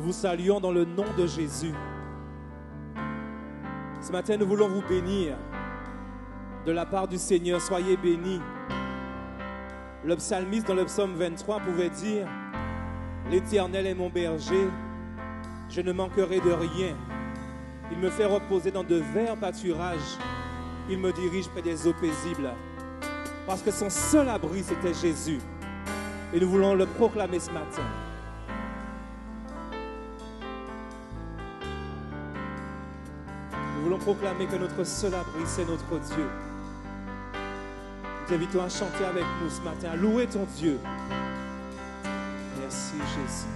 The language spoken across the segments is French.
Nous vous saluons dans le nom de Jésus. Ce matin, nous voulons vous bénir. De la part du Seigneur, soyez bénis. Le psalmiste dans le psaume 23 pouvait dire « L'Éternel est mon berger, je ne manquerai de rien. Il me fait reposer dans de verts pâturages. Il me dirige près des eaux paisibles. » Parce que son seul abri, c'était Jésus. Et nous voulons le proclamer ce matin. Nous voulons proclamer que notre seul abri, c'est notre Dieu. Nous t'invitons à chanter avec nous ce matin, à louer ton Dieu. Merci Jésus.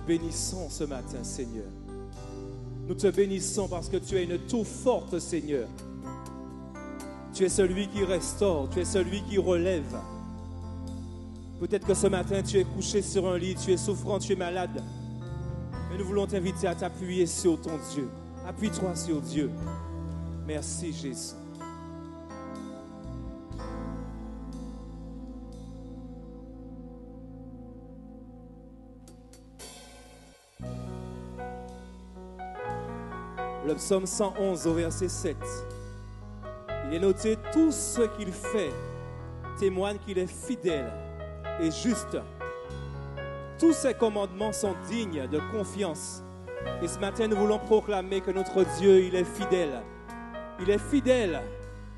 Bénissons ce matin, Seigneur. Nous te bénissons parce que tu es une tour forte, Seigneur. Tu es celui qui restaure, tu es celui qui relève. Peut-être que ce matin, tu es couché sur un lit, tu es souffrant, tu es malade. Mais nous voulons t'inviter à t'appuyer sur ton Dieu. Appuie-toi sur Dieu. Merci, Jésus. Le psaume 111 au verset 7. Il est noté, tout ce qu'il fait témoigne qu'il est fidèle et juste. Tous ses commandements sont dignes de confiance Et ce matin, nous voulons proclamer que notre Dieu, il est fidèle. Il est fidèle.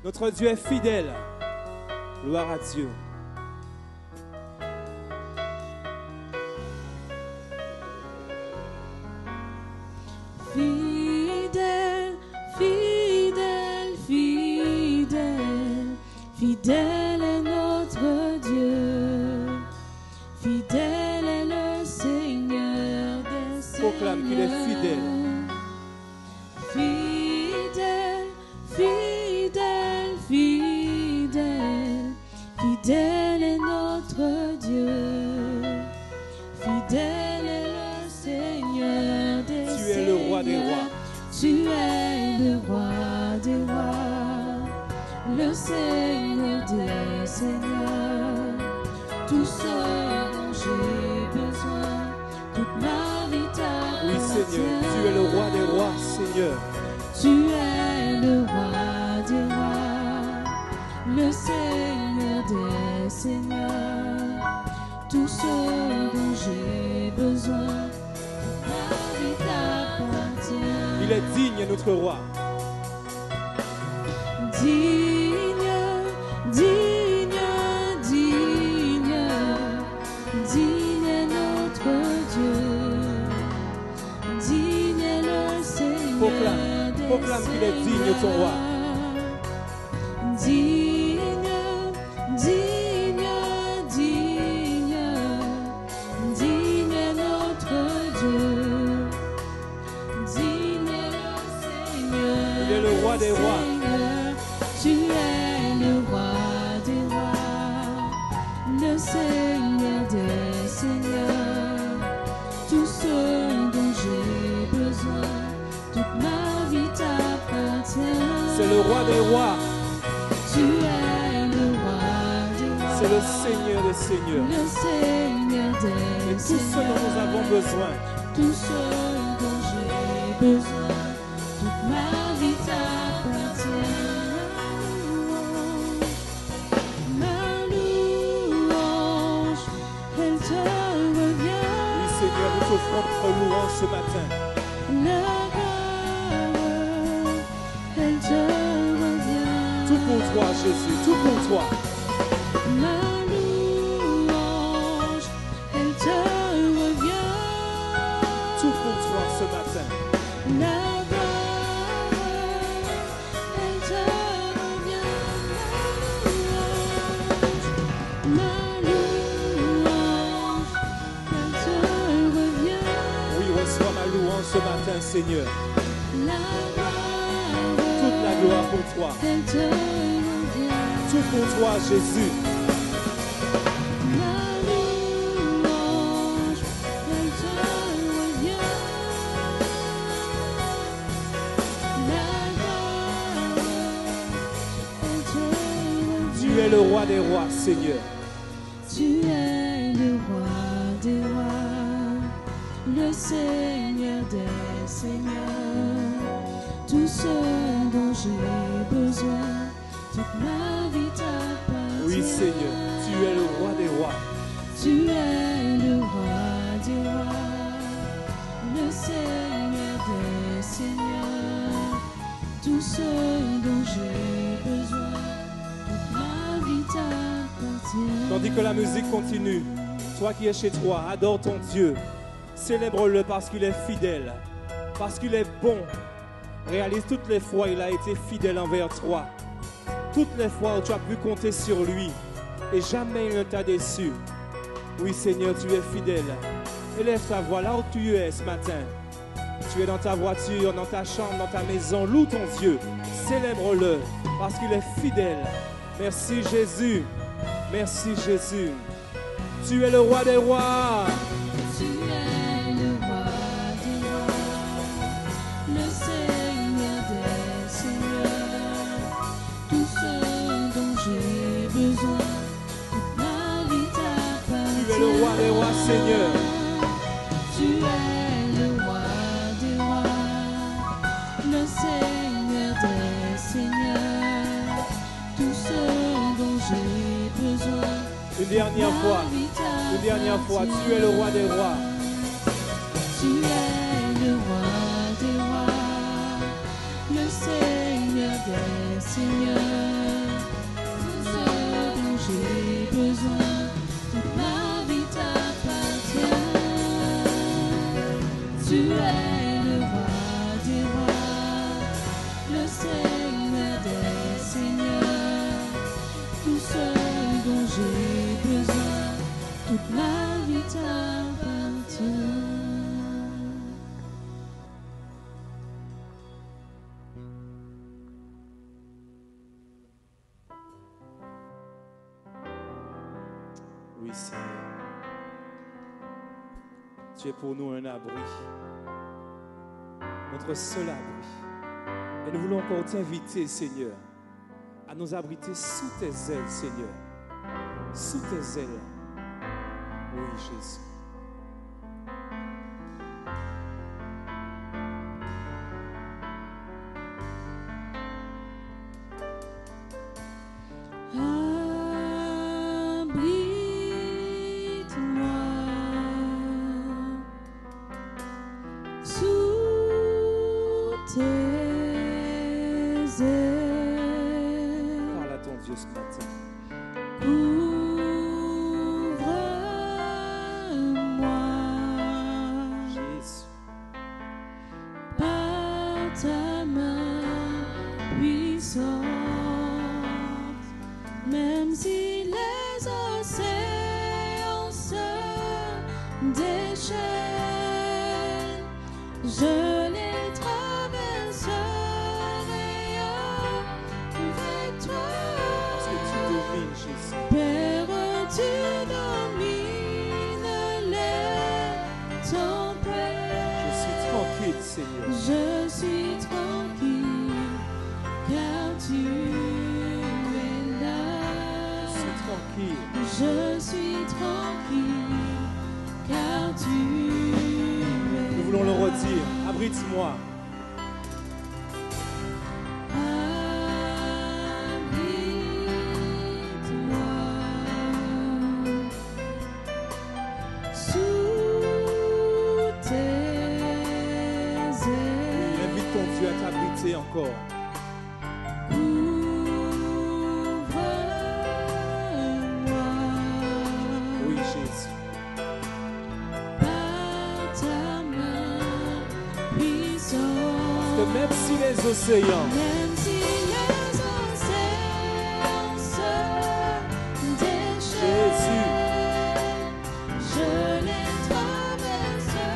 Notre Dieu est fidèle. Gloire à Dieu. Fidèle, fidèle, fidèle, fidèle est notre Dieu. Fidèle est le Seigneur des Seigneurs. Proclame qu'il est fidèle. Fidèle, fidèle, fidèle, fidèle est notre Dieu. Fidèle est le Seigneur des Seigneurs. Tu es le roi des rois. Tu es le roi des rois, le Seigneur des Seigneurs. Tout ce dont j'ai besoin, toute ma vie t'appartient. Oui, Seigneur, tu es le roi des rois, Seigneur. Tu es le roi des rois, le Seigneur des Seigneurs. Tout ce dont j'ai besoin, ma vie t'appartient. Il est digne, notre roi. Digne, digne, digne, digne est notre Dieu. Digne est le Seigneur. Proclame qu'il est digne, ton roi. Digne, digne, digne, digne est notre Dieu. Digne est le Seigneur. Il est le roi des rois. Tu es le roi des rois, le Seigneur des Seigneurs. Tout ce dont j'ai besoin, toute ma vie t'appartient. C'est le roi des rois. Tu es le roi des rois. C'est le Seigneur des Seigneurs. Le Seigneur des Et tout ce dont nous avons besoin. Tout ce dont j'ai besoin, toute ma vie t'appartient. Ma louange, elle te revient. Oui, Seigneur, nous t'offrons notre louange ce matin. La gloire, elle te revient. Tout pour toi, Jésus, tout pour toi. Ma louange, elle te revient. Tout pour toi ce matin. La gloire, elle te revient. Ma louange, elle te revient. Oui, reçois ma louange ce matin, Seigneur. La gloire, Toute la gloire pour toi. elle te revient. Tout pour toi, Jésus. Ma louange, elle te revient. La gloire, elle te revient. Tu es le roi des rois, Seigneur. Tu es le roi des rois, le Seigneur des Seigneurs. Tout ce dont j'ai besoin, toute ma vie t'appartient. Oui, Seigneur, tu es le roi des rois. Tu es le roi des rois, le Seigneur des Seigneurs. Tout ce dont j'ai besoin, toute ma vie t'appartient. Tandis que la musique continue, toi qui es chez toi, adore ton Dieu. Célèbre-le parce qu'il est fidèle, parce qu'il est bon. Réalise toutes les fois où il a été fidèle envers toi. Toutes les fois où tu as pu compter sur lui et jamais il ne t'a déçu. Oui, Seigneur, tu es fidèle. Élève ta voix là où tu es ce matin. Tu es dans ta voiture, dans ta chambre, dans ta maison. Loue ton Dieu. Célèbre-le parce qu'il est fidèle. Merci Jésus. Merci Jésus. Tu es le roi des rois. Tu es le roi des rois, le Seigneur des Seigneurs. Tout ce dont j'ai besoin, toute ma vie t'appartient. Tu es le roi des rois, Seigneur. Tu es le roi des rois, le Seigneur des Seigneurs. Tout ce dont j'ai besoin. Une dernière fois, tu es le roi des rois. Tu es le roi des rois, le Seigneur des seigneurs. Tout ce dont j'ai besoin, toute ma vie t'appartient. Tu es le roi des rois, le Seigneur des seigneurs. Tout ce dont j'ai besoin, toute ma vie t'appartient. Oui, Seigneur. Tu es pour nous un abri, notre seul abri. Et nous voulons encore t'inviter, Seigneur, à nous abriter sous tes ailes, Seigneur. Sous tes ailes. Oui, Jésus. Abrite-moi sous tes ailes. Parle à ton Dieu ce matin. Couvre-moi Jésus. par ta main puissante, même si les océans se déchaînent, je les traverserai avec toi. Parce que tu domines, Jésus. Père, tu domines les tempêtes. Je suis tranquille, Seigneur. Je suis tranquille, car tu es là. Je suis tranquille. Je suis tranquille, car tu es Nous voulons le là. redire. Abrite-moi. Abrite-moi sous tes ailes. Invite ton Dieu à t'abriter encore. Couvre-moi Oui, Jésus. par ta main puissante. Que même si les océans Même si les océans se déchaînent, je les traverserai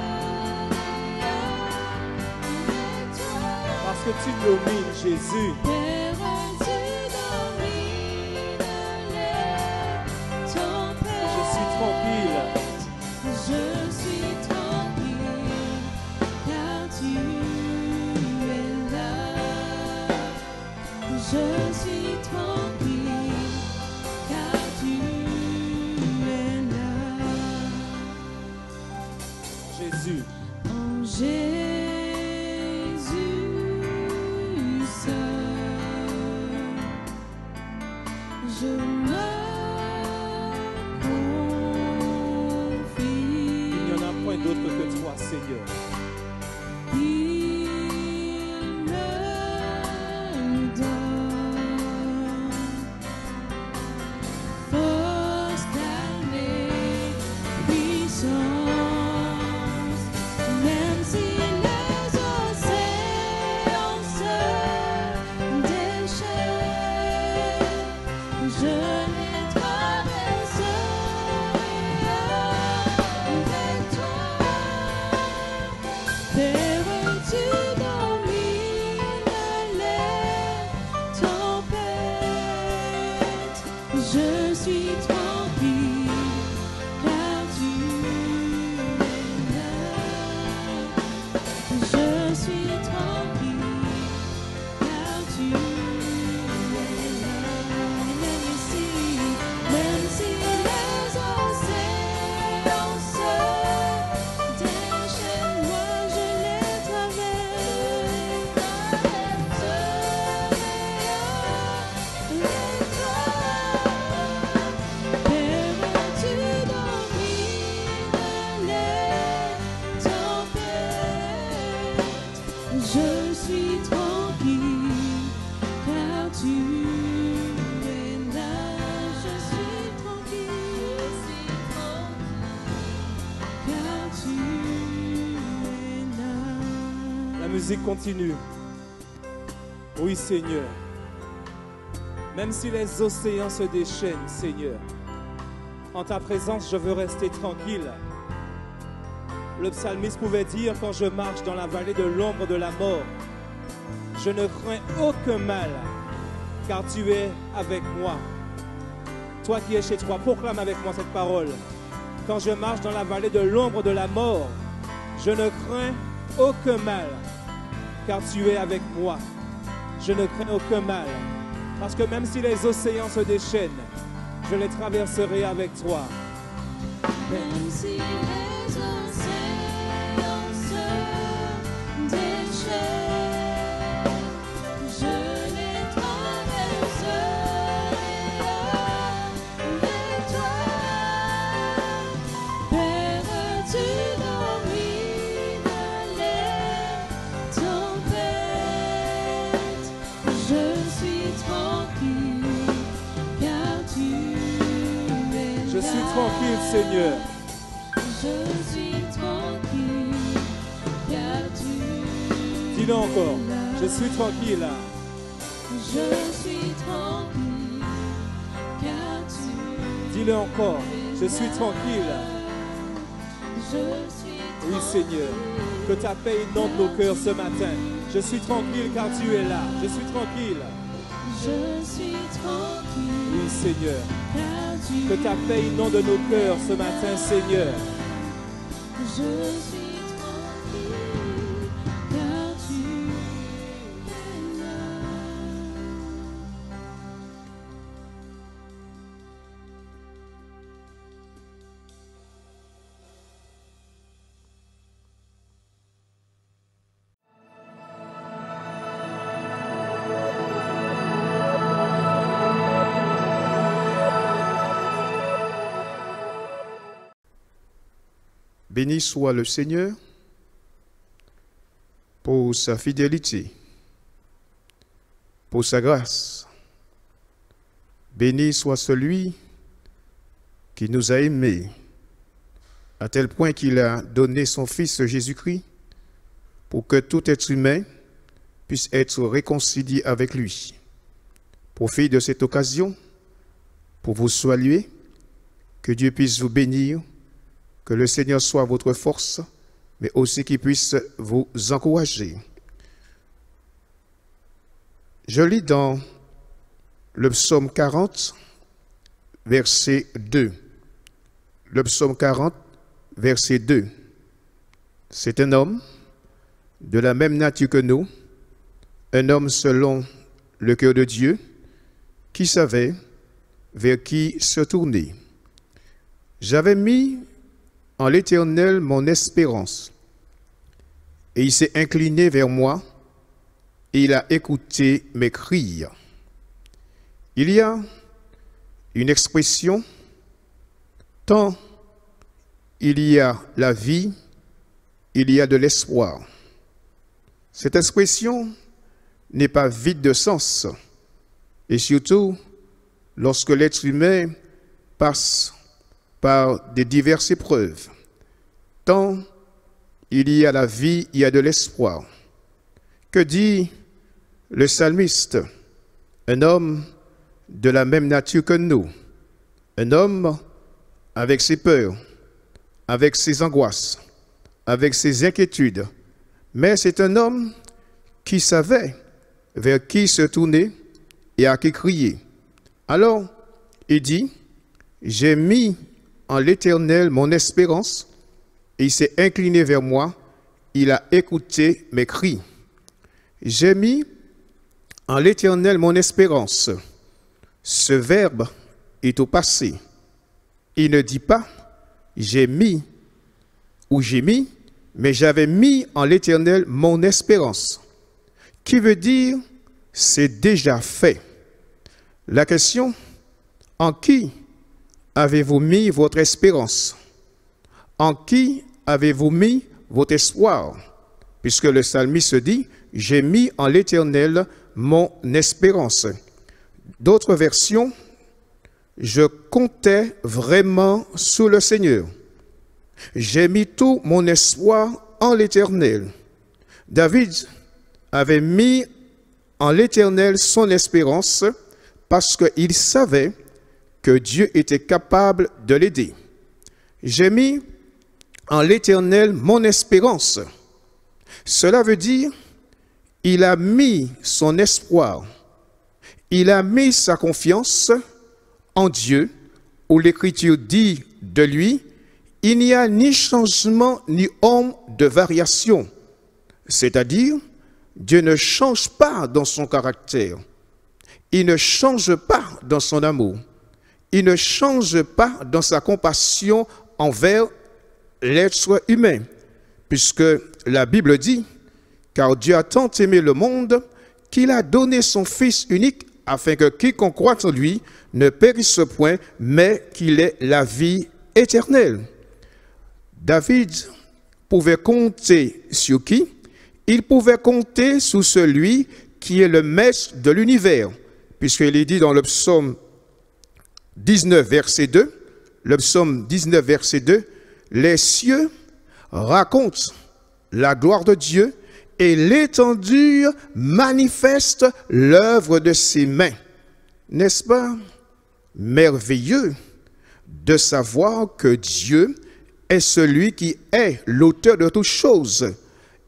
avec toi. parce que tu domines, Jésus. Père, tu domines les tempêtes. Je suis tranquille. Je suis tranquille, car tu es là. Je suis tranquille, car tu es là. Jésus. En Jésus seul, je me confie. Il n'y en a point d'autre que toi, Seigneur. Il me donne force, calme et puissance, même si les océans se déchaînent, je les traverserai avec toi. Père, tu domines les tempêtes. Je suis tranquille, car tu es là. Je suis tranquille, car tu es là. Même si les océans se déchaînent, moi je les traverserai avec toi. Père, musique continue. Oui, Seigneur. Même si les océans se déchaînent, Seigneur, en ta présence, je veux rester tranquille. Le psalmiste pouvait dire, quand je marche dans la vallée de l'ombre de la mort, je ne crains aucun mal, car tu es avec moi. Toi qui es chez toi, proclame avec moi cette parole. Quand je marche dans la vallée de l'ombre de la mort, je ne crains aucun mal, car tu es avec moi. Je ne crains aucun mal, parce que même si les océans se déchaînent, je les traverserai avec toi. Même si les océans se déchaînent, je les traverserai avec toi. Père, tu domines les tempêtes. Je suis tranquille, car tu es Je suis là. tranquille, Seigneur. Je suis tranquille, car tu Dis-le encore. es là. Je suis tranquille là. Je suis tranquille, car tu Dis-le encore. Je suis tranquille. Je suis Oui, Seigneur. Que ta paix inonde nos cœurs ce matin. Je suis tranquille car tu es là. Je suis tranquille. Je suis tranquille, Oui, Seigneur. car tu Que ta paix inonde nos cœurs ce matin, Seigneur. Je suis tranquille, car tu es là. Béni soit le Seigneur pour sa fidélité, pour sa grâce. Béni soit celui qui nous a aimés à tel point qu'il a donné son Fils Jésus-Christ pour que tout être humain puisse être réconcilié avec lui. Profitez de cette occasion pour vous saluer, que Dieu puisse vous bénir, que le Seigneur soit votre force, mais aussi qu'il puisse vous encourager. Je lis dans le psaume 40, verset 2. Le psaume 40, verset 2. C'est un homme de la même nature que nous, un homme selon le cœur de Dieu, qui savait vers qui se tourner. J'avais mis en l'Éternel mon espérance, et il s'est incliné vers moi, et il a écouté mes cris. Il y a une expression, tant il y a la vie, il y a de l'espoir. Cette expression n'est pas vide de sens, et surtout lorsque l'être humain passe par des diverses épreuves. Tant il y a la vie, il y a de l'espoir. Que dit le psalmiste? Un homme de la même nature que nous, un homme avec ses peurs, avec ses angoisses, avec ses inquiétudes, mais c'est un homme qui savait vers qui se tourner et à qui crier. Alors, il dit, j'ai mis en l'Éternel mon espérance, et il s'est incliné vers moi, il a écouté mes cris. J'ai mis en l'Éternel mon espérance. Ce verbe est au passé. Il ne dit pas j'ai mis ou j'ai mis, mais j'avais mis en l'Éternel mon espérance, qui veut dire c'est déjà fait. La question, en qui avez-vous mis votre espérance? En qui avez-vous mis votre espoir? Puisque le psalmiste dit, j'ai mis en l'Éternel mon espérance. D'autres versions, je comptais vraiment sur le Seigneur. J'ai mis tout mon espoir en l'Éternel. David avait mis en l'Éternel son espérance parce qu'il savait que Dieu était capable de l'aider. J'ai mis en l'Éternel mon espérance. Cela veut dire, il a mis son espoir, il a mis sa confiance en Dieu, où l'Écriture dit de lui, il n'y a ni changement ni ombre de variation. C'est-à-dire, Dieu ne change pas dans son caractère, il ne change pas dans son amour, il ne change pas dans sa compassion envers l'être humain, puisque la Bible dit, car Dieu a tant aimé le monde qu'il a donné son Fils unique afin que quiconque croit en lui ne périsse point, mais qu'il ait la vie éternelle. David pouvait compter sur qui? Il pouvait compter sur celui qui est le maître de l'univers, puisqu'il est dit dans le psaume 19, verset 2, le psaume 19, verset 2, les cieux racontent la gloire de Dieu et l'étendue manifeste l'œuvre de ses mains. N'est-ce pas merveilleux de savoir que Dieu est celui qui est l'auteur de toutes choses?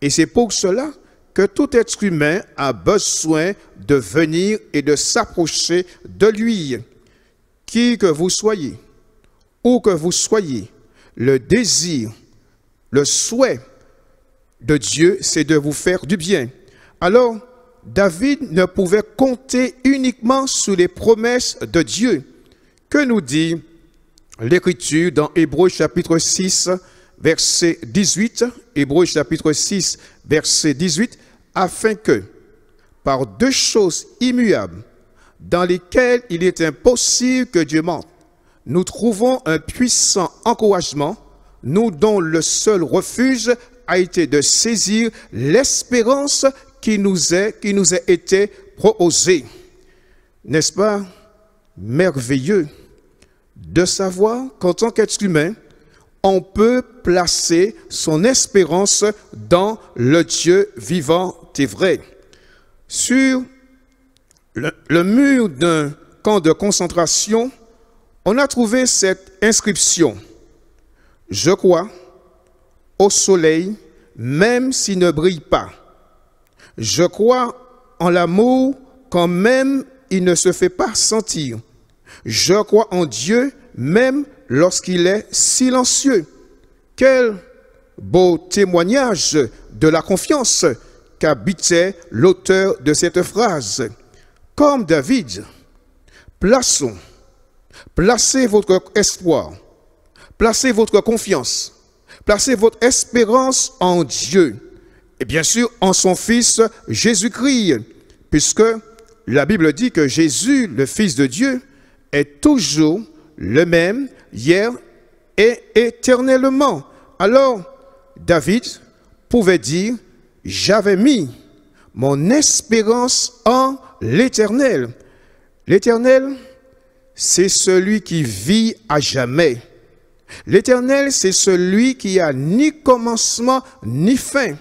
Et c'est pour cela que tout être humain a besoin de venir et de s'approcher de lui. Qui que vous soyez, où que vous soyez, le désir, le souhait de Dieu, c'est de vous faire du bien. Alors, David ne pouvait compter uniquement sur les promesses de Dieu. Que nous dit l'Écriture dans Hébreux chapitre 6, verset 18, Hébreux chapitre 6, verset 18, afin que, par deux choses immuables, dans lesquelles il est impossible que Dieu mente, nous trouvons un puissant encouragement, nous dont le seul refuge a été de saisir l'espérance qui nous a été proposée. N'est-ce pas merveilleux de savoir qu'en tant qu'être humain, on peut placer son espérance dans le Dieu vivant et vrai. Sur le mur d'un camp de concentration, on a trouvé cette inscription. Je crois au soleil, même s'il ne brille pas. Je crois en l'amour, quand même il ne se fait pas sentir. Je crois en Dieu, même lorsqu'il est silencieux. Quel beau témoignage de la confiance qu'habitait l'auteur de cette phrase. Comme David, placez votre espoir, placez votre confiance, placez votre espérance en Dieu et bien sûr en son Fils Jésus-Christ, puisque la Bible dit que Jésus, le Fils de Dieu, est toujours le même hier et éternellement. Alors, David pouvait dire, j'avais mis mon espérance en l'Éternel. L'Éternel, c'est celui qui vit à jamais. L'Éternel, c'est celui qui a ni commencement ni fin.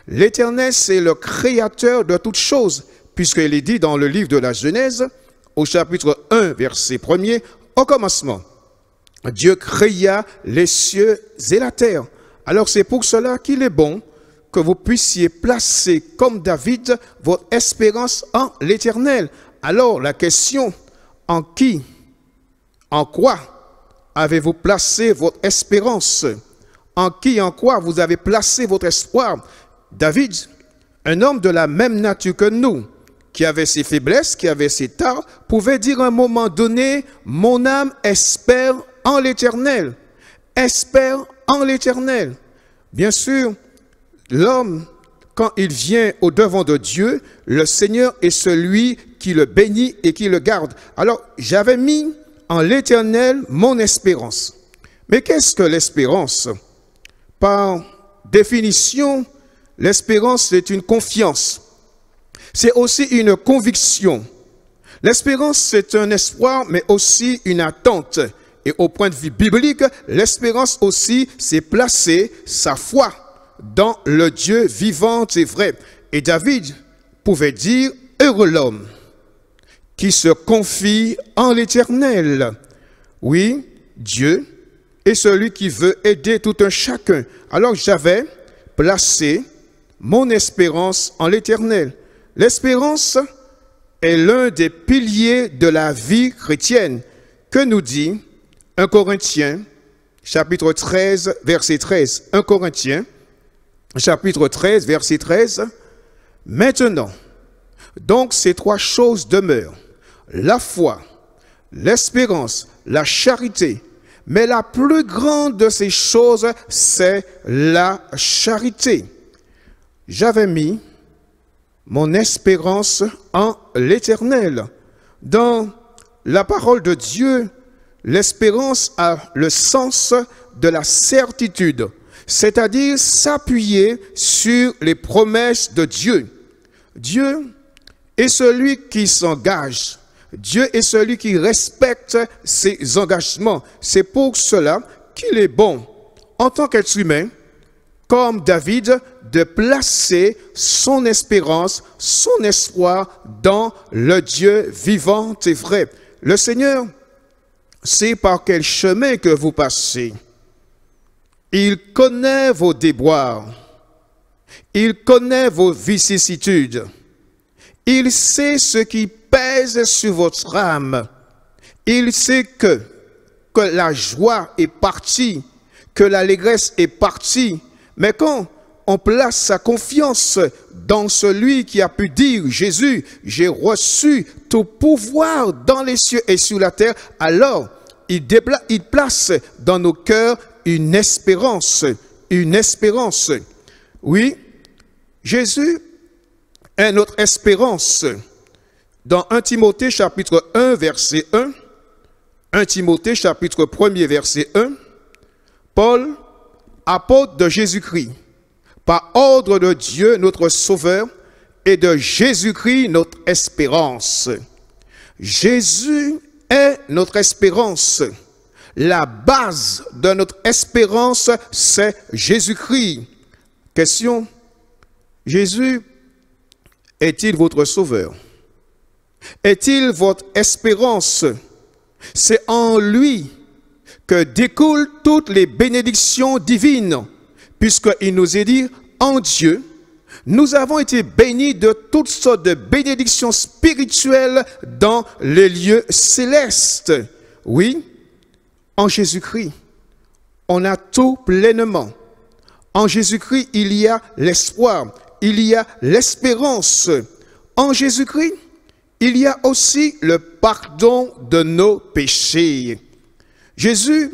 L'Éternel, c'est le créateur de toutes choses, puisqu'il est dit dans le livre de la Genèse, au chapitre 1, verset 1er, au commencement, Dieu créa les cieux et la terre. Alors c'est pour cela qu'il est bon que vous puissiez placer, comme David, votre espérance en l'Éternel. Alors la question, en qui, en quoi avez-vous placé votre espérance? En qui, en quoi vous avez placé votre espoir? David, un homme de la même nature que nous, qui avait ses faiblesses, qui avait ses torts, pouvait dire à un moment donné, mon âme espère en l'Éternel. Espère en l'Éternel. Bien sûr, l'homme, quand il vient au devant de Dieu, le Seigneur est celui qui le bénit et qui le garde. Alors, j'avais mis en l'Éternel mon espérance. Mais qu'est-ce que l'espérance? Par définition, l'espérance, c'est une confiance. C'est aussi une conviction. L'espérance, c'est un espoir, mais aussi une attente. Et au point de vue biblique, l'espérance aussi, c'est placer sa foi dans le Dieu vivant et vrai. Et David pouvait dire, heureux l'homme qui se confie en l'Éternel. Oui, Dieu est celui qui veut aider tout un chacun. Alors j'avais placé mon espérance en l'Éternel. L'espérance est l'un des piliers de la vie chrétienne. Que nous dit 1 Corinthiens, chapitre 13, verset 13. 1 Corinthiens, chapitre 13, verset 13. Maintenant, donc ces trois choses demeurent, la foi, l'espérance, la charité. Mais la plus grande de ces choses, c'est la charité. J'avais mis mon espérance en l'Éternel. Dans la parole de Dieu, l'espérance a le sens de la certitude, c'est-à-dire s'appuyer sur les promesses de Dieu. Dieu est celui qui s'engage. Dieu est celui qui respecte ses engagements. C'est pour cela qu'il est bon, en tant qu'être humain, comme David, de placer son espérance, son espoir dans le Dieu vivant et vrai. Le Seigneur sait par quel chemin que vous passez. Il connaît vos déboires. Il connaît vos vicissitudes. Il sait ce qui pèse sur votre âme. Il sait que la joie est partie, que l'allégresse est partie. Mais quand on place sa confiance dans celui qui a pu dire, Jésus, j'ai reçu tout pouvoir dans les cieux et sur la terre, alors il place dans nos cœurs une espérance, une espérance. Oui, Jésus est notre espérance. Dans 1 Timothée chapitre 1 verset 1, 1 Timothée chapitre 1 verset 1, Paul, apôtre de Jésus-Christ, par ordre de Dieu notre Sauveur et de Jésus-Christ notre espérance. Jésus est notre espérance. La base de notre espérance, c'est Jésus-Christ. Question, Jésus est-il votre Sauveur? Est-il votre espérance? C'est en lui que découlent toutes les bénédictions divines, puisqu'il nous est dit, en Dieu, nous avons été bénis de toutes sortes de bénédictions spirituelles dans les lieux célestes. Oui, en Jésus-Christ, on a tout pleinement. En Jésus-Christ, il y a l'espoir, il y a l'espérance. En Jésus-Christ, il y a aussi le pardon de nos péchés. Jésus,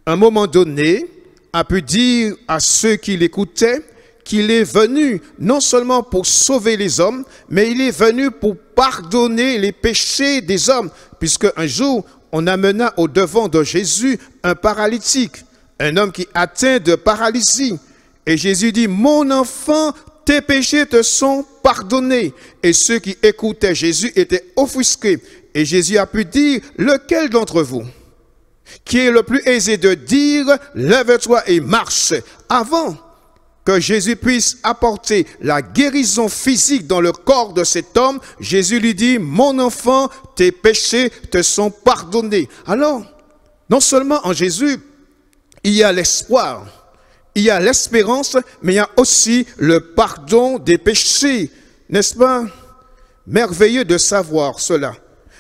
à un moment donné, a pu dire à ceux qui l'écoutaient qu'il est venu non seulement pour sauver les hommes, mais il est venu pour pardonner les péchés des hommes, puisque un jour, on amena au devant de Jésus un paralytique, un homme qui atteint de paralysie. Et Jésus dit, mon enfant, tes péchés te sont pardonnés. Et ceux qui écoutaient Jésus étaient offusqués. Et Jésus a pu dire, lequel d'entre vous qui est le plus aisé de dire, lève-toi et marche, avant que Jésus puisse apporter la guérison physique dans le corps de cet homme, Jésus lui dit, mon enfant, tes péchés te sont pardonnés. Alors, non seulement en Jésus, il y a l'espoir, il y a l'espérance, mais il y a aussi le pardon des péchés. N'est-ce pas? Merveilleux de savoir cela,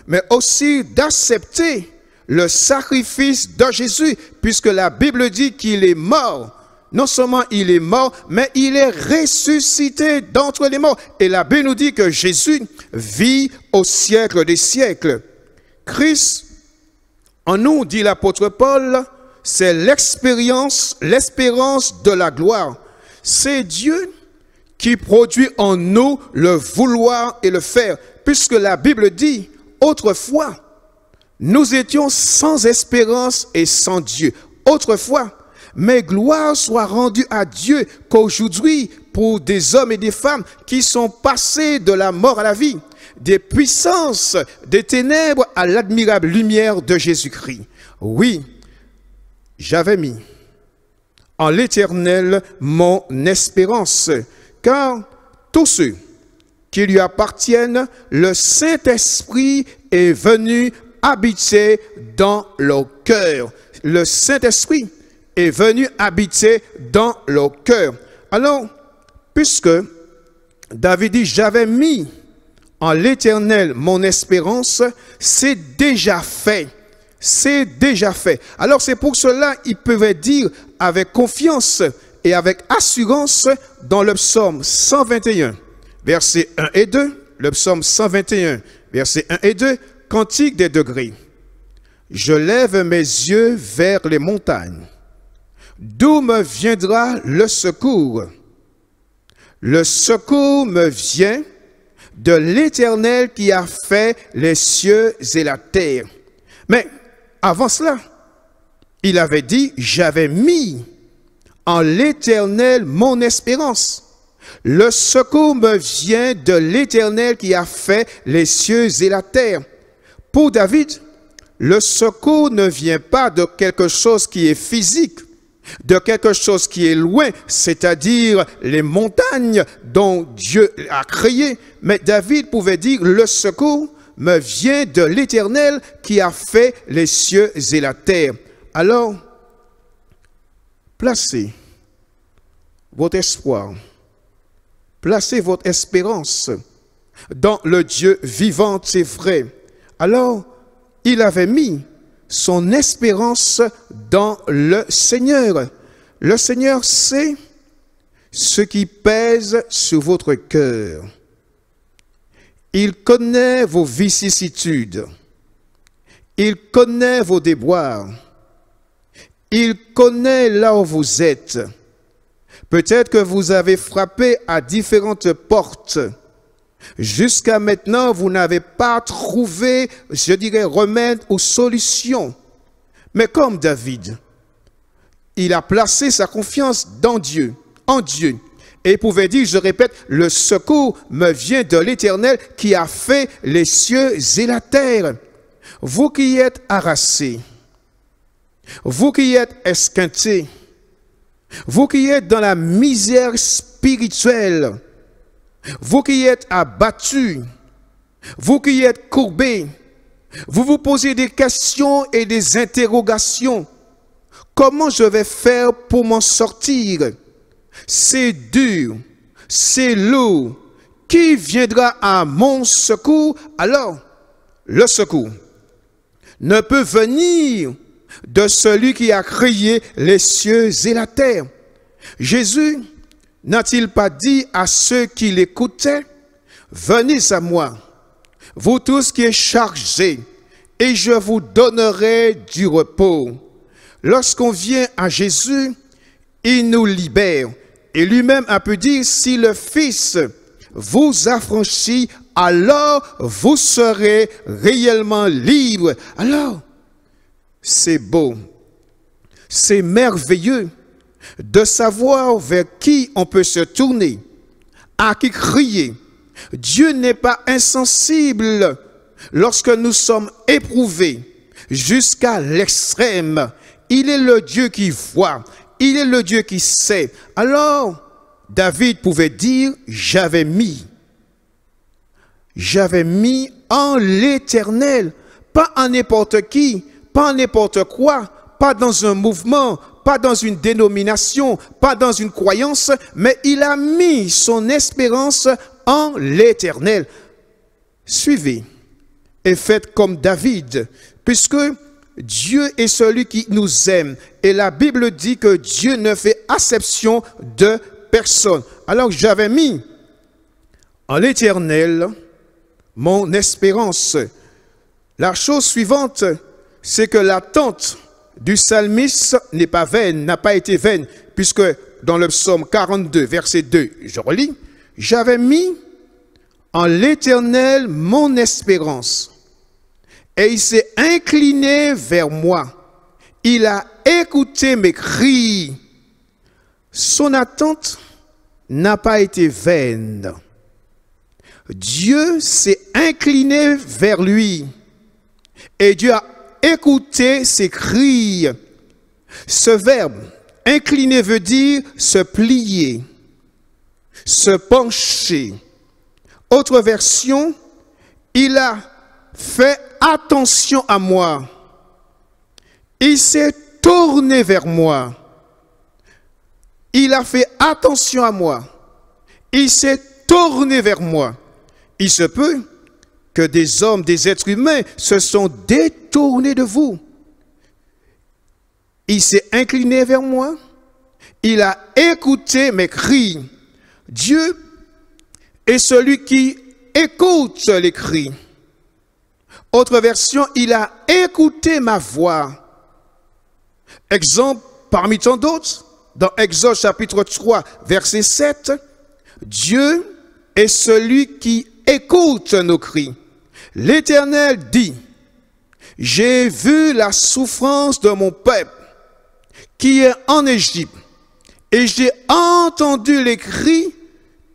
mais aussi d'accepter le sacrifice de Jésus, puisque la Bible dit qu'il est mort. Non seulement il est mort, mais il est ressuscité d'entre les morts. Et la Bible nous dit que Jésus vit au siècle des siècles. Christ, en nous, dit l'apôtre Paul, c'est l'espérance de la gloire. C'est Dieu qui produit en nous le vouloir et le faire. Puisque la Bible dit, autrefois, nous étions sans espérance et sans Dieu. Autrefois, mais gloire soit rendue à Dieu qu'aujourd'hui, pour des hommes et des femmes qui sont passés de la mort à la vie, des puissances, des ténèbres à l'admirable lumière de Jésus-Christ. Oui, j'avais mis en l'Éternel mon espérance, car tous ceux qui lui appartiennent, le Saint-Esprit est venu habiter dans leur cœur. Le Saint-Esprit est venu habiter dans leur cœur. Alors, puisque David dit, j'avais mis en l'Éternel mon espérance, c'est déjà fait. C'est déjà fait. Alors c'est pour cela qu'il pouvait dire avec confiance et avec assurance dans le psaume 121, versets 1 et 2, le psaume 121, versets 1 et 2, Cantique des degrés. Je lève mes yeux vers les montagnes. D'où me viendra le secours? Le secours me vient de l'Éternel qui a fait les cieux et la terre. Mais avant cela, il avait dit, j'avais mis en l'Éternel mon espérance. Le secours me vient de l'Éternel qui a fait les cieux et la terre. Pour David, le secours ne vient pas de quelque chose qui est physique, de quelque chose qui est loin, c'est-à-dire les montagnes dont Dieu a créé. Mais David pouvait dire, le secours me vient de l'Éternel qui a fait les cieux et la terre. Alors, placez votre espoir, placez votre espérance dans le Dieu vivant et vrai. Alors, il avait mis son espérance dans le Seigneur. Le Seigneur sait ce qui pèse sur votre cœur. Il connaît vos vicissitudes. Il connaît vos déboires. Il connaît là où vous êtes. Peut-être que vous avez frappé à différentes portes. Jusqu'à maintenant, vous n'avez pas trouvé, je dirais, remède ou solution. Mais comme David, il a placé sa confiance dans Dieu, en Dieu. Et il pouvait dire, je répète, le secours me vient de l'Éternel qui a fait les cieux et la terre. Vous qui êtes harassés, vous qui êtes esquintés, vous qui êtes dans la misère spirituelle, vous qui êtes abattus, vous qui êtes courbés, vous vous posez des questions et des interrogations. Comment je vais faire pour m'en sortir? C'est dur, c'est lourd. Qui viendra à mon secours? Alors, le secours ne peut venir de celui qui a créé les cieux et la terre. Jésus n'a-t-il pas dit à ceux qui l'écoutaient, venez à moi, vous tous qui êtes chargés, et je vous donnerai du repos. Lorsqu'on vient à Jésus, il nous libère. Et lui-même a pu dire, si le Fils vous affranchit, alors vous serez réellement libres. Alors, c'est beau, c'est merveilleux de savoir vers qui on peut se tourner, à qui crier. Dieu n'est pas insensible lorsque nous sommes éprouvés jusqu'à l'extrême. Il est le Dieu qui voit, il est le Dieu qui sait. Alors, David pouvait dire, j'avais mis en l'Éternel, pas en n'importe qui, pas en n'importe quoi, pas dans un mouvement, pas dans une dénomination, pas dans une croyance, mais il a mis son espérance en l'Éternel. Suivez et faites comme David, puisque Dieu est celui qui nous aime. Et la Bible dit que Dieu ne fait acception de personne. Alors j'avais mis en l'Éternel mon espérance. La chose suivante, c'est que l'attente du psalmiste n'est pas vaine, n'a pas été vaine, puisque dans le psaume 42, verset 2, je relis, j'avais mis en l'Éternel mon espérance, et il s'est incliné vers moi, il a écouté mes cris, son attente n'a pas été vaine. Dieu s'est incliné vers lui, et Dieu a écouter ses cris. Ce verbe, incliner, veut dire se plier. se pencher. Autre version, il a fait attention à moi. Il s'est tourné vers moi. Il a fait attention à moi. Il s'est tourné vers moi. Il se peut que des hommes, des êtres humains se sont détournés de vous. Il s'est incliné vers moi. Il a écouté mes cris. Dieu est celui qui écoute les cris. Autre version, il a écouté ma voix. Exemple parmi tant d'autres, dans Exode chapitre 3, verset 7, Dieu est celui qui écoute nos cris. L'Éternel dit, j'ai vu la souffrance de mon peuple qui est en Égypte, et j'ai entendu les cris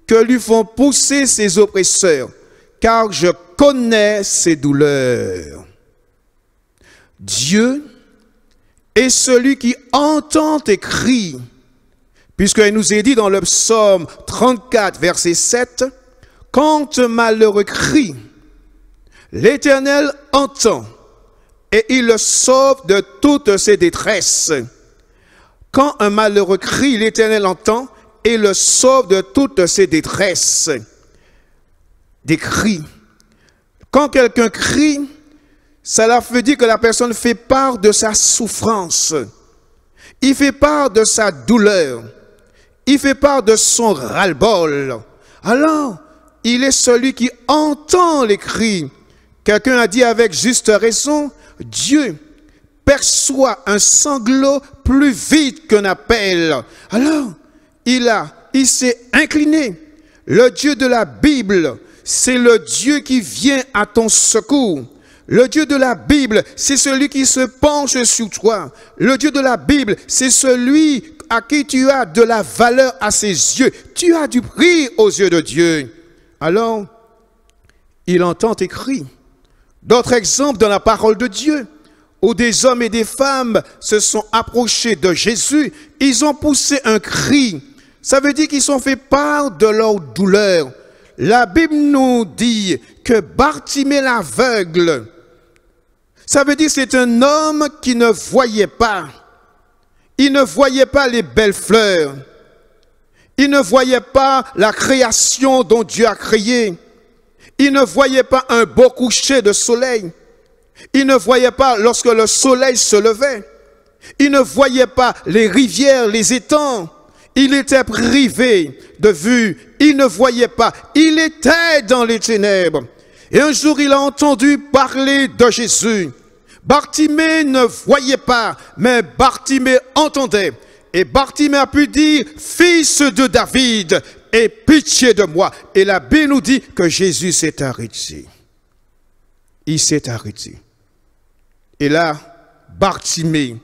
que lui font pousser ses oppresseurs, car je connais ses douleurs. Dieu est celui qui entend tes cris, puisqu'il nous est dit dans le psaume 34, verset 7, « Quand un malheureux crie, l'Éternel entend, et il le sauve de toutes ses détresses. » Quand un malheureux crie, l'Éternel entend, et le sauve de toutes ses détresses. Des cris. Quand quelqu'un crie, cela veut dire que la personne fait part de sa souffrance. Il fait part de sa douleur. Il fait part de son ras-le-bol. Alors, il est celui qui entend les cris. Quelqu'un a dit avec juste raison, Dieu perçoit un sanglot plus vite qu'un appel. Alors, il s'est incliné. Le Dieu de la Bible, c'est le Dieu qui vient à ton secours. Le Dieu de la Bible, c'est celui qui se penche sur toi. Le Dieu de la Bible, c'est celui à qui tu as de la valeur à ses yeux. Tu as du prix aux yeux de Dieu. Alors, il entend tes cris. D'autres exemples dans la parole de Dieu, où des hommes et des femmes se sont approchés de Jésus, ils ont poussé un cri. Ça veut dire qu'ils ont fait part de leur douleur. La Bible nous dit que Bartimée l'aveugle, ça veut dire que c'est un homme qui ne voyait pas. Il ne voyait pas les belles fleurs. Il ne voyait pas la création dont Dieu a créé. Il ne voyait pas un beau coucher de soleil. Il ne voyait pas lorsque le soleil se levait. Il ne voyait pas les rivières, les étangs. Il était privé de vue. Il ne voyait pas. Il était dans les ténèbres. Et un jour, il a entendu parler de Jésus. Bartimée ne voyait pas, mais Bartimée entendait. Et Bartimée a pu dire, « Fils de David, aie pitié de moi. » Et la Bible nous dit que Jésus s'est arrêté. Il s'est arrêté. Et là, Bartimée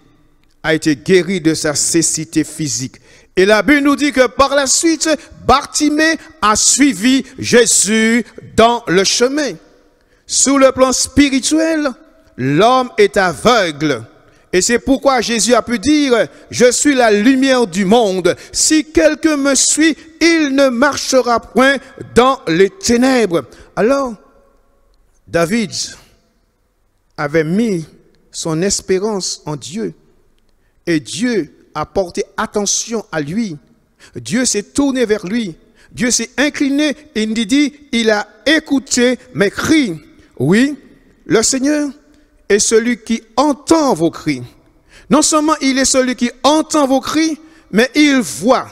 a été guéri de sa cécité physique. Et la Bible nous dit que par la suite, Bartimée a suivi Jésus dans le chemin. Sur le plan spirituel, l'homme est aveugle. Et c'est pourquoi Jésus a pu dire, « Je suis la lumière du monde. Si quelqu'un me suit, il ne marchera point dans les ténèbres. » Alors, David avait mis son espérance en Dieu. Et Dieu a porté attention à lui. Dieu s'est tourné vers lui. Dieu s'est incliné et il dit, il a écouté mes cris. Oui, le Seigneur est celui qui entend vos cris. Non seulement il est celui qui entend vos cris, mais il voit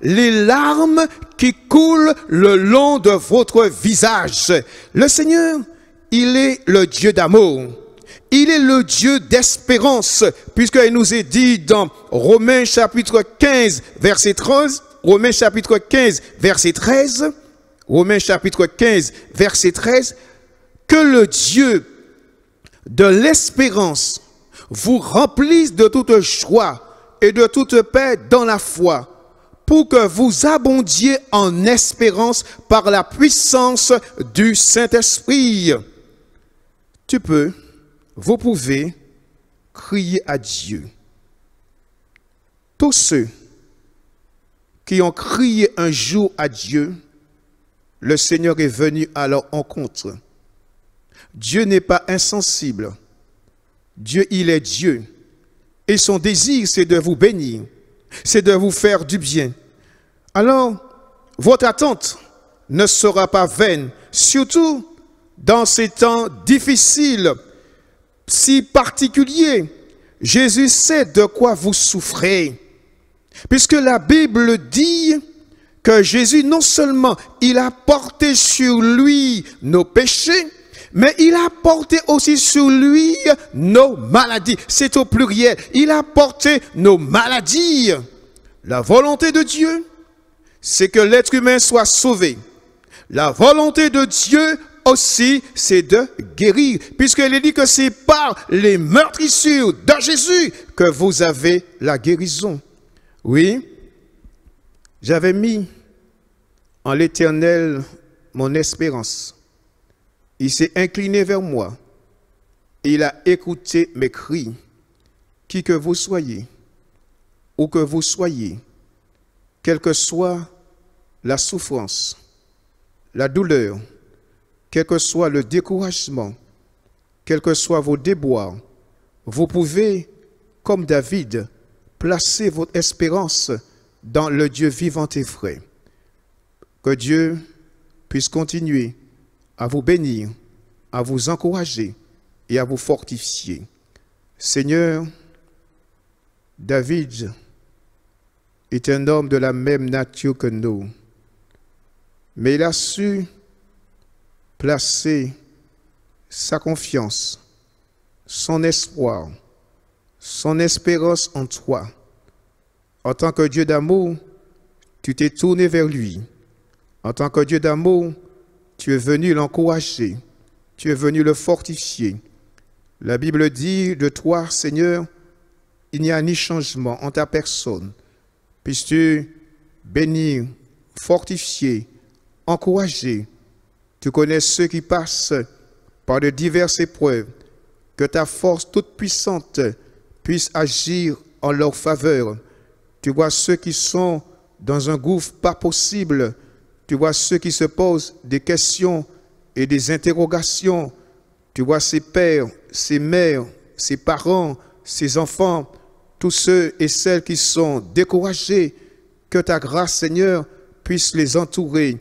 les larmes qui coulent le long de votre visage. Le Seigneur, il est le Dieu d'amour. Il est le Dieu d'espérance, puisqu'il nous est dit dans Romains chapitre 15, verset 13, Romains chapitre 15, verset 13, Romains chapitre 15, verset 13, que le Dieu de l'espérance vous remplisse de toute joie et de toute paix dans la foi, pour que vous abondiez en espérance par la puissance du Saint-Esprit. Vous pouvez crier à Dieu. Tous ceux qui ont crié un jour à Dieu, le Seigneur est venu à leur encontre. Dieu n'est pas insensible. Dieu, il est Dieu. Et son désir, c'est de vous bénir, c'est de vous faire du bien. Alors, votre attente ne sera pas vaine, surtout dans ces temps difficiles, si particuliers. Jésus sait de quoi vous souffrez. Puisque la Bible dit que Jésus, non seulement il a porté sur lui nos péchés, mais il a porté aussi sur lui nos maladies. C'est au pluriel. Il a porté nos maladies. La volonté de Dieu, c'est que l'être humain soit sauvé. La volonté de Dieu aussi, c'est de guérir. Puisqu'il est dit que c'est par les meurtrissures de Jésus que vous avez la guérison. Oui, j'avais mis en l'Éternel mon espérance. Il s'est incliné vers moi. Il a écouté mes cris. Qui que vous soyez, où que vous soyez, quelle que soit la souffrance, la douleur, quel que soit le découragement, quels que soient vos déboires, vous pouvez, comme David, placer votre espérance dans le Dieu vivant et vrai. Que Dieu puisse continuer à vous bénir, à vous encourager et à vous fortifier. Seigneur, David est un homme de la même nature que nous, mais il a su placer sa confiance, son espoir, son espérance en toi. En tant que Dieu d'amour, tu t'es tourné vers lui. En tant que Dieu d'amour, tu es venu l'encourager, tu es venu le fortifier. La Bible dit de toi, Seigneur, il n'y a ni changement en ta personne. Puisses-tu bénir, fortifier, encourager. Tu connais ceux qui passent par de diverses épreuves, que ta force toute puissante puisse agir en leur faveur. Tu vois ceux qui sont dans un gouffre pas possible. Tu vois ceux qui se posent des questions et des interrogations. Tu vois ces pères, ces mères, ces parents, ces enfants, tous ceux et celles qui sont découragés. Que ta grâce, Seigneur, puisse les entourer.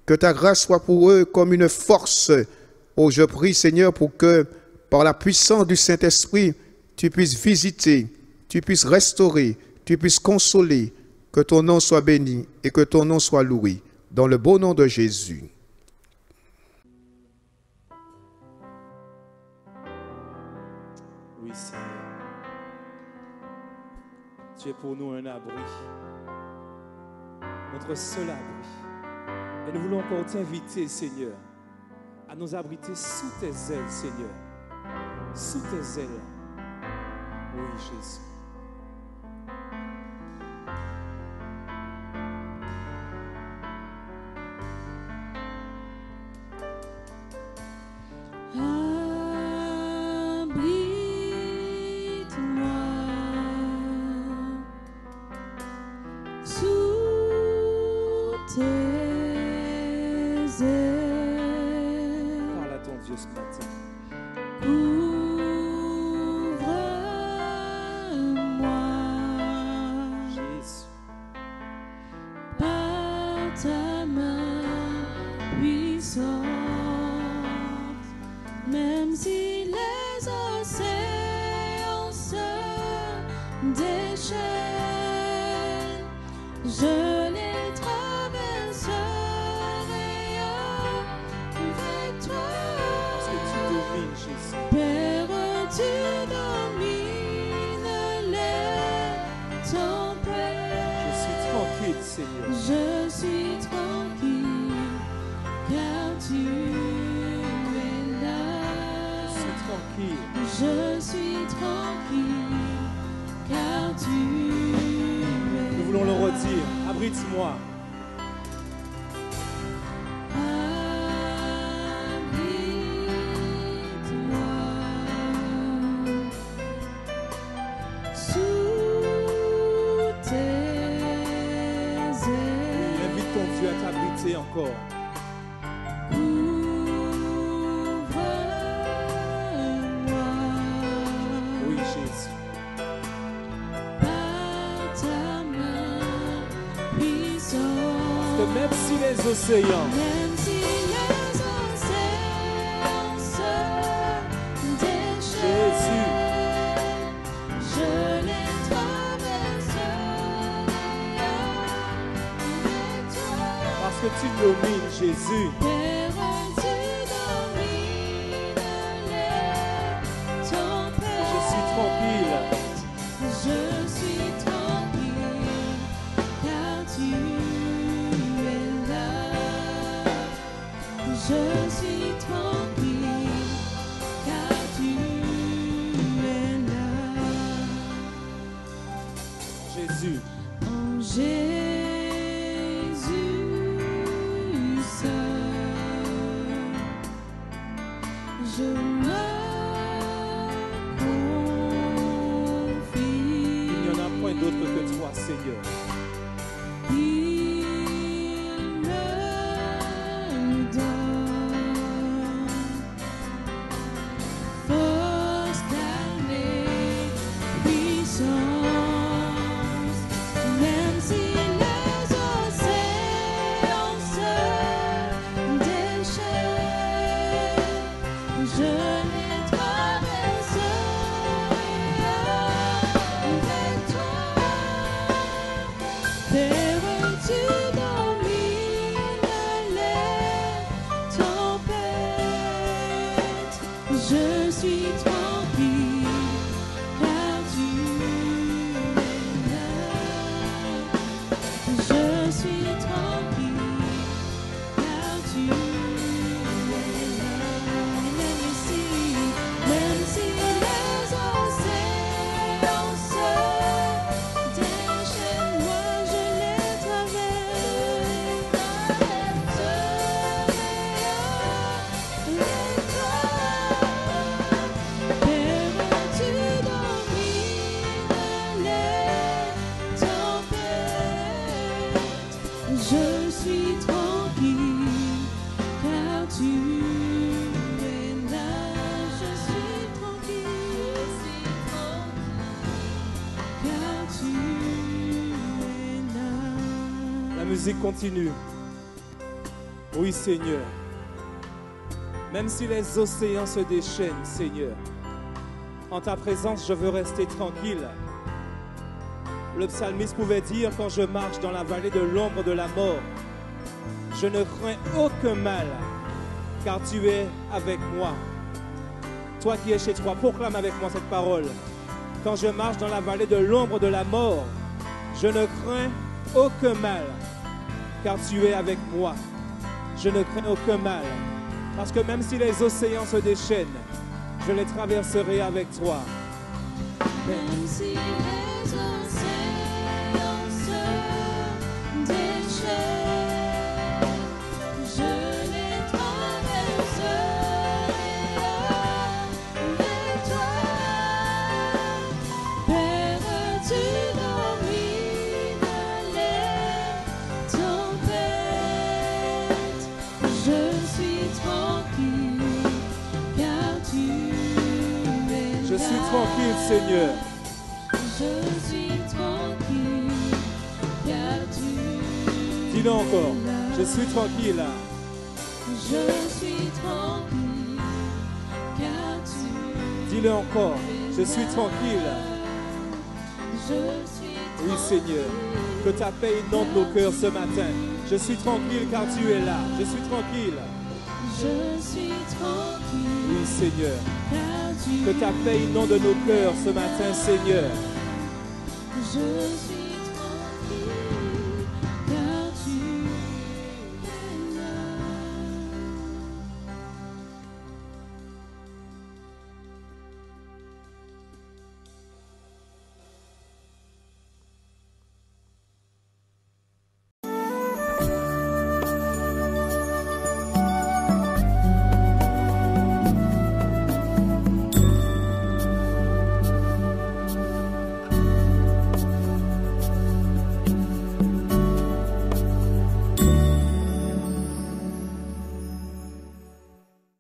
Que ta grâce soit pour eux comme une force. Oh, je prie, Seigneur, pour que, par la puissance du Saint-Esprit, tu puisses visiter, tu puisses restaurer, tu puisses consoler. Que ton nom soit béni et que ton nom soit loué. Dans le beau nom de Jésus. Oui, Seigneur. Tu es pour nous un abri. Notre seul abri. Et nous voulons encore t'inviter, Seigneur, à nous abriter sous tes ailes, Seigneur. Sous tes ailes. Oui, Jésus. Sous tes ailes. encore. Oui, Jésus. Parce que même si les océans Jésus, parce que tu domines, Jésus. Je suis tranquille. Car tu es là. Je suis tranquille car tu es là. Jésus. En Jésus seul, je me confie. Il n'y en a point d'autre que toi, Seigneur. Il me donne force d'aller, puissance, même si les océans se déchaînent, je les traverserai avec toi. Terre, tu domines les tempêtes. Je suis tranquille car tu es là. Je suis tranquille car tu es là. Même si les océans se déchaînent, moi je les je suis tranquille car tu es là. Je suis tranquille car tu es là. La musique continue. Oui, Seigneur. Même si les océans se déchaînent, Seigneur, en ta présence, je veux rester tranquille. Le psalmiste pouvait dire, quand je marche dans la vallée de l'ombre de la mort, je ne crains aucun mal, car tu es avec moi. Toi qui es chez toi, proclame avec moi cette parole. Quand je marche dans la vallée de l'ombre de la mort, je ne crains aucun mal, car tu es avec moi. Je ne crains aucun mal, parce que même si les océans se déchaînent, je les traverserai avec toi. Même si les océans se déchaînent, je les traverserai avec toi. Père, tu domines les tempêtes. Je suis tranquille car tu es Je suis là. tranquille, Seigneur. Je suis tranquille car tu Dis-le encore. es là. Je suis tranquille. Je suis tranquille car tu Dis-le encore. Je suis tranquille. Je suis Oui, Seigneur. Que ta paix inonde nos cœurs ce matin. Je suis tranquille car tu es là. Je suis tranquille. Je suis tranquille Oui, Seigneur. car tu Que ta paix inonde nos cœurs ce matin, Seigneur. Je suis